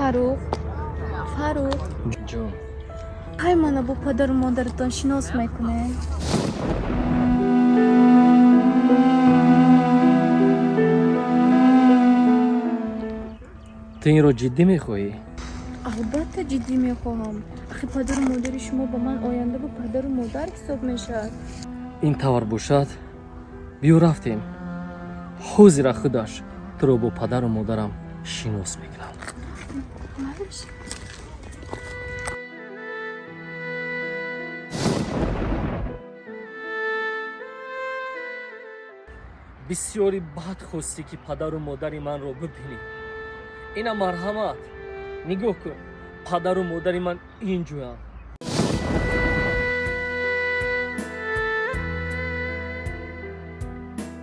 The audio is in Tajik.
фарух جون ҳай мана бо падару модаратон шинос мекунед. تو این رو جدی میخوایی؟ албатта ҷиддӣ мехоҳам. ахи падару модари шумо ба ман оянда ба падару модар ҳисоб мешавад. این طور باشد بیو رفتیم حوزی را خودش تو رو با پدر و مادرم شناس میکنم. Малиш? بسیاری بد خواستی که پدر و مادر من رو ببینی. اینا مرحمت نگاه کن پدر و مادر من اینجویند.